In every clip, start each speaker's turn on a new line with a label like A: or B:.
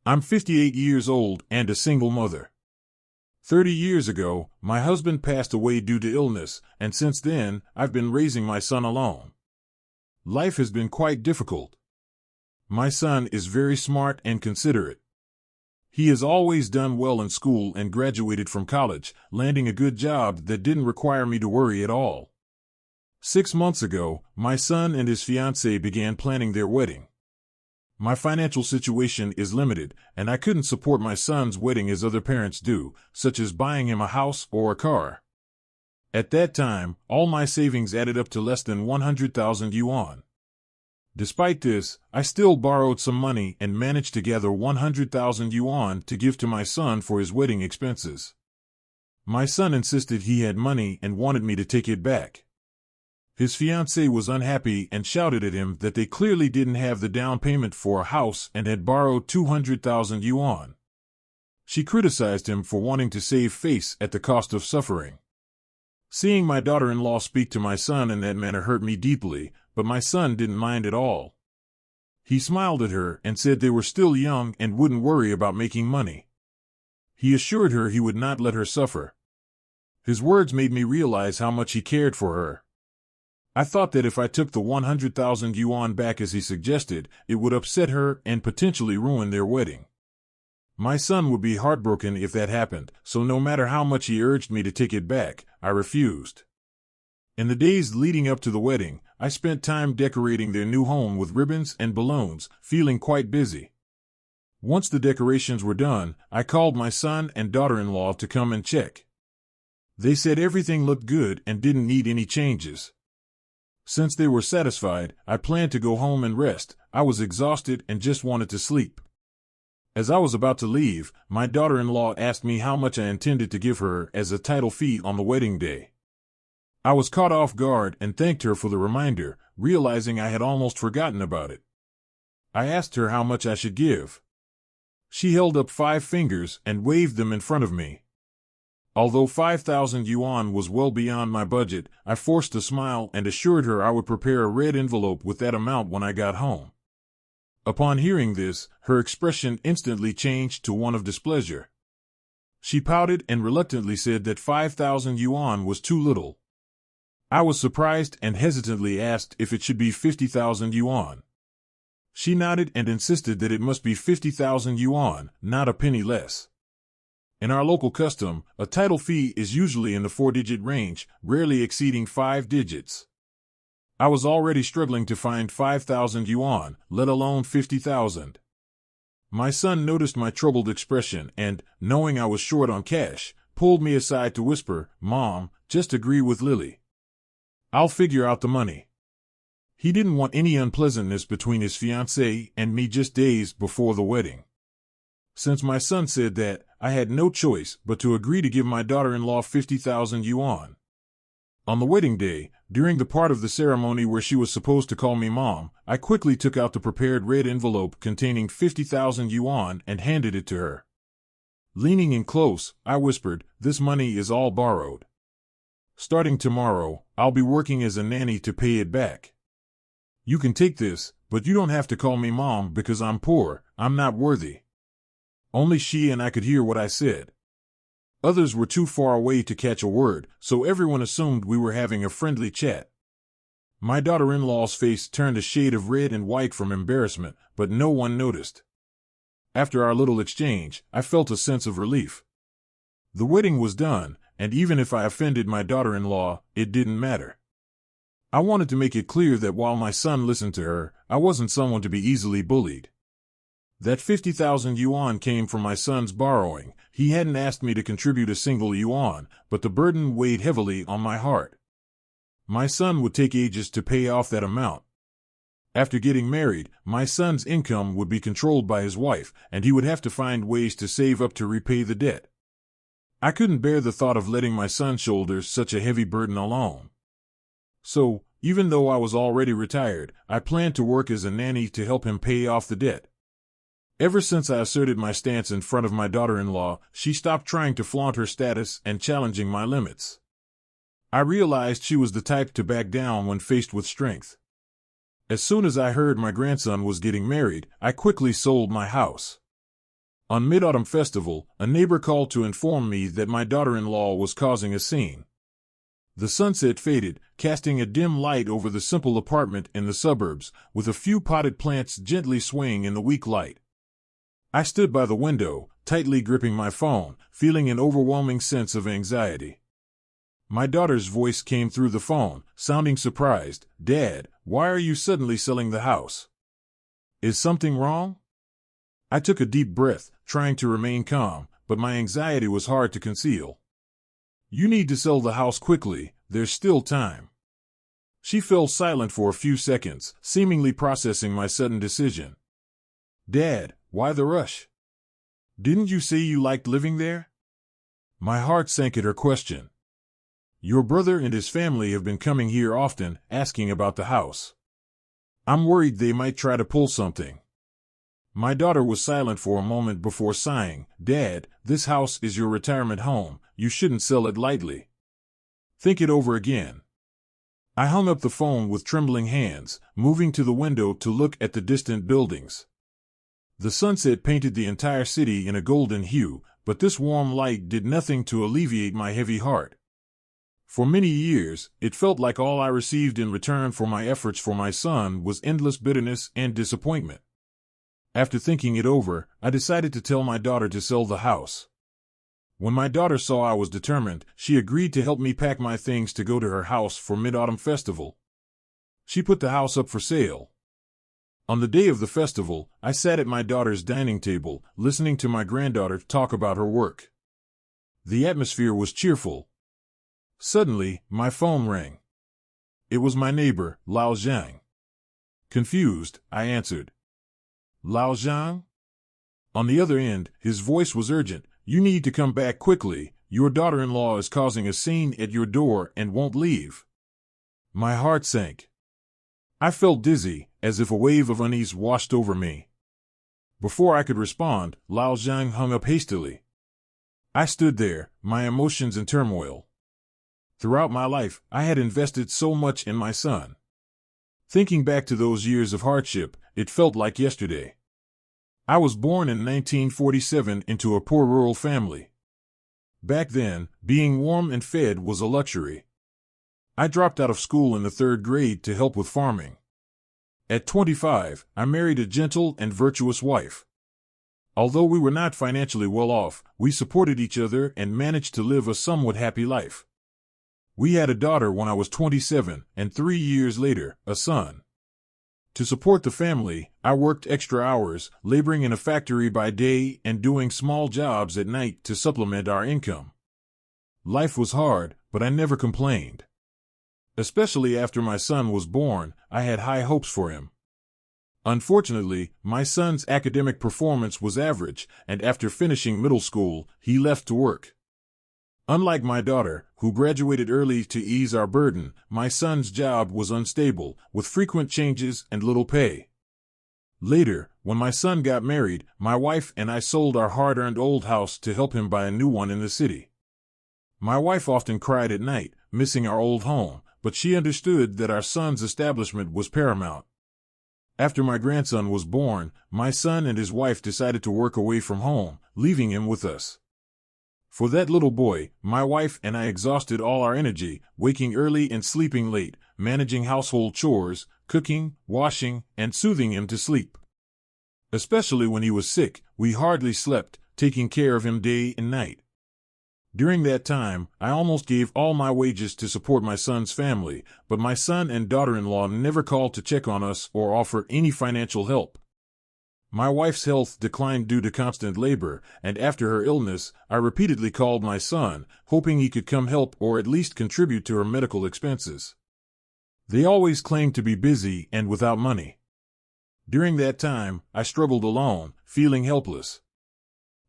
A: I'm 58 years old and a single mother. 30 years ago, my husband passed away due to illness, and since then, I've been raising my son alone. Life has been quite difficult. My son is very smart and considerate. He has always done well in school and graduated from college, landing a good job that didn't require me to worry at all. 6 months ago, my son and his fiancée began planning their wedding. My financial situation is limited, and I couldn't support my son's wedding as other parents do, such as buying him a house or a car. At that time, all my savings added up to less than 100,000 yuan. Despite this, I still borrowed some money and managed to gather 100,000 yuan to give to my son for his wedding expenses. My son insisted he had money and wanted me to take it back. His fiancée was unhappy and shouted at him that they clearly didn't have the down payment for a house and had borrowed 200,000 yuan. She criticized him for wanting to save face at the cost of suffering. Seeing my daughter-in-law speak to my son in that manner hurt me deeply, but my son didn't mind at all. He smiled at her and said they were still young and wouldn't worry about making money. He assured her he would not let her suffer. His words made me realize how much he cared for her. I thought that if I took the 100,000 yuan back as he suggested, it would upset her and potentially ruin their wedding. My son would be heartbroken if that happened, so no matter how much he urged me to take it back, I refused. In the days leading up to the wedding, I spent time decorating their new home with ribbons and balloons, feeling quite busy. Once the decorations were done, I called my son and daughter-in-law to come and check. They said everything looked good and didn't need any changes. Since they were satisfied, I planned to go home and rest. I was exhausted and just wanted to sleep. As I was about to leave, my daughter-in-law asked me how much I intended to give her as a title fee on the wedding day. I was caught off guard and thanked her for the reminder, realizing I had almost forgotten about it. I asked her how much I should give. She held up 5 fingers and waved them in front of me. Although 5,000 yuan was well beyond my budget, I forced a smile and assured her I would prepare a red envelope with that amount when I got home. Upon hearing this, her expression instantly changed to one of displeasure. She pouted and reluctantly said that 5,000 yuan was too little. I was surprised and hesitantly asked if it should be 50,000 yuan. She nodded and insisted that it must be 50,000 yuan, not a penny less. In our local custom, a title fee is usually in the 4-digit range, rarely exceeding 5 digits. I was already struggling to find 5,000 yuan, let alone 50,000. My son noticed my troubled expression and, knowing I was short on cash, pulled me aside to whisper, "Mom, just agree with Lily. I'll figure out the money." He didn't want any unpleasantness between his fiancée and me just days before the wedding. Since my son said that, I had no choice but to agree to give my daughter-in-law 50,000 yuan. On the wedding day, during the part of the ceremony where she was supposed to call me Mom, I quickly took out the prepared red envelope containing 50,000 yuan and handed it to her. Leaning in close, I whispered, "This money is all borrowed. Starting tomorrow, I'll be working as a nanny to pay it back. You can take this, but you don't have to call me Mom because I'm poor, I'm not worthy." Only she and I could hear what I said. Others were too far away to catch a word, so everyone assumed we were having a friendly chat. My daughter-in-law's face turned a shade of red and white from embarrassment, but no one noticed. After our little exchange, I felt a sense of relief. The wedding was done, and even if I offended my daughter-in-law, it didn't matter. I wanted to make it clear that while my son listened to her, I wasn't someone to be easily bullied. That 50,000 yuan came from my son's borrowing. He hadn't asked me to contribute a single yuan, but the burden weighed heavily on my heart. My son would take ages to pay off that amount. After getting married, my son's income would be controlled by his wife, and he would have to find ways to save up to repay the debt. I couldn't bear the thought of letting my son shoulder such a heavy burden alone. So, even though I was already retired, I planned to work as a nanny to help him pay off the debt. Ever since I asserted my stance in front of my daughter-in-law, she stopped trying to flaunt her status and challenging my limits. I realized she was the type to back down when faced with strength. As soon as I heard my grandson was getting married, I quickly sold my house. On Mid-Autumn Festival, a neighbor called to inform me that my daughter-in-law was causing a scene. The sunset faded, casting a dim light over the simple apartment in the suburbs, with a few potted plants gently swaying in the weak light. I stood by the window, tightly gripping my phone, feeling an overwhelming sense of anxiety. My daughter's voice came through the phone, sounding surprised. "Dad, why are you suddenly selling the house? Is something wrong?" I took a deep breath, trying to remain calm, but my anxiety was hard to conceal. "You need to sell the house quickly, there's still time." She fell silent for a few seconds, seemingly processing my sudden decision. "Dad, why the rush? Didn't you say you liked living there?" My heart sank at her question. "Your brother and his family have been coming here often, asking about the house. I'm worried they might try to pull something." My daughter was silent for a moment before sighing. "Dad, this house is your retirement home. You shouldn't sell it lightly. Think it over again." I hung up the phone with trembling hands, moving to the window to look at the distant buildings. The sunset painted the entire city in a golden hue, but this warm light did nothing to alleviate my heavy heart. For many years, it felt like all I received in return for my efforts for my son was endless bitterness and disappointment. After thinking it over, I decided to tell my daughter to sell the house. When my daughter saw I was determined, she agreed to help me pack my things to go to her house for Mid-Autumn Festival. She put the house up for sale. On the day of the festival, I sat at my daughter's dining table, listening to my granddaughter talk about her work. The atmosphere was cheerful. Suddenly, my phone rang. It was my neighbor, Lao Zhang. Confused, I answered. "Lao Zhang?" On the other end, his voice was urgent. "You need to come back quickly. Your daughter-in-law is causing a scene at your door and won't leave." My heart sank. I felt dizzy, as if a wave of unease washed over me. Before I could respond, Lao Zhang hung up hastily. I stood there, my emotions in turmoil. Throughout my life, I had invested so much in my son. Thinking back to those years of hardship, it felt like yesterday. I was born in 1947 into a poor rural family. Back then, being warm and fed was a luxury. I dropped out of school in the 3rd grade to help with farming. At 25, I married a gentle and virtuous wife. Although we were not financially well off, we supported each other and managed to live a somewhat happy life. We had a daughter when I was 27, and 3 years later, a son. To support the family, I worked extra hours, laboring in a factory by day and doing small jobs at night to supplement our income. Life was hard, but I never complained. Especially after my son was born, I had high hopes for him. Unfortunately, my son's academic performance was average, and after finishing middle school, he left to work. Unlike my daughter, who graduated early to ease our burden, my son's job was unstable, with frequent changes and little pay. Later, when my son got married, my wife and I sold our hard-earned old house to help him buy a new one in the city. My wife often cried at night, missing our old home, but she understood that our son's establishment was paramount. After my grandson was born, my son and his wife decided to work away from home, leaving him with us. For that little boy, my wife and I exhausted all our energy, waking early and sleeping late, managing household chores, cooking, washing, and soothing him to sleep. Especially when he was sick, we hardly slept, taking care of him day and night. During that time, I almost gave all my wages to support my son's family, but my son and daughter-in-law never called to check on us or offer any financial help. My wife's health declined due to constant labor, and after her illness, I repeatedly called my son, hoping he could come help or at least contribute to her medical expenses. They always claimed to be busy and without money. During that time, I struggled alone, feeling helpless.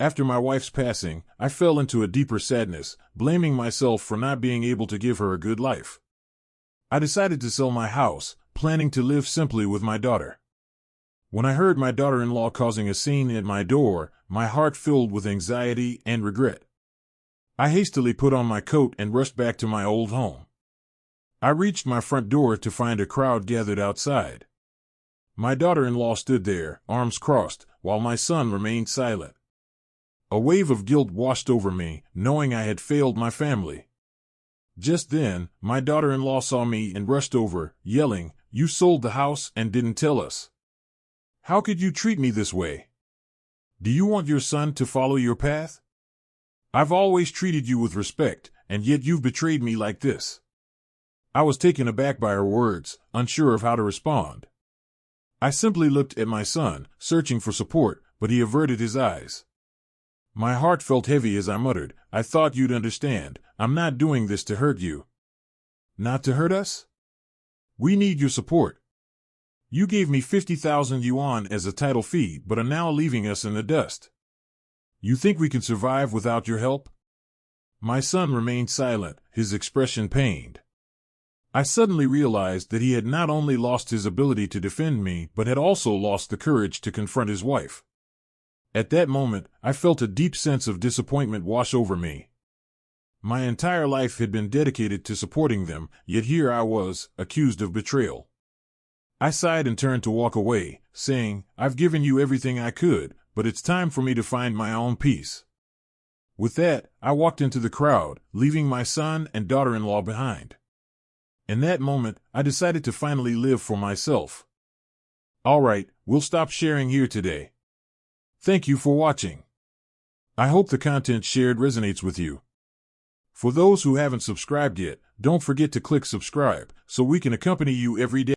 A: After my wife's passing, I fell into a deeper sadness, blaming myself for not being able to give her a good life. I decided to sell my house, planning to live simply with my daughter. When I heard my daughter-in-law causing a scene at my door, my heart filled with anxiety and regret. I hastily put on my coat and rushed back to my old home. I reached my front door to find a crowd gathered outside. My daughter-in-law stood there, arms crossed, while my son remained silent. A wave of guilt washed over me, knowing I had failed my family. Just then, my daughter-in-law saw me and rushed over, yelling, "You sold the house and didn't tell us. How could you treat me this way? Do you want your son to follow your path? I've always treated you with respect, and yet you've betrayed me like this." I was taken aback by her words, unsure of how to respond. I simply looked at my son, searching for support, but he averted his eyes. My heart felt heavy as I muttered, "I thought you'd understand. I'm not doing this to hurt you." "Not to hurt us? We need your support. You gave me 50,000 yuan as a title fee but are now leaving us in the dust. You think we can survive without your help?" My son remained silent, his expression pained. I suddenly realized that he had not only lost his ability to defend me but had also lost the courage to confront his wife. At that moment, I felt a deep sense of disappointment wash over me. My entire life had been dedicated to supporting them, yet here I was, accused of betrayal. I sighed and turned to walk away, saying, "I've given you everything I could, but it's time for me to find my own peace." With that, I walked into the crowd, leaving my son and daughter-in-law behind. In that moment, I decided to finally live for myself. All right, we'll stop sharing here today. Thank you for watching. I hope the content shared resonates with you. For those who haven't subscribed yet, don't forget to click subscribe so we can accompany you every day.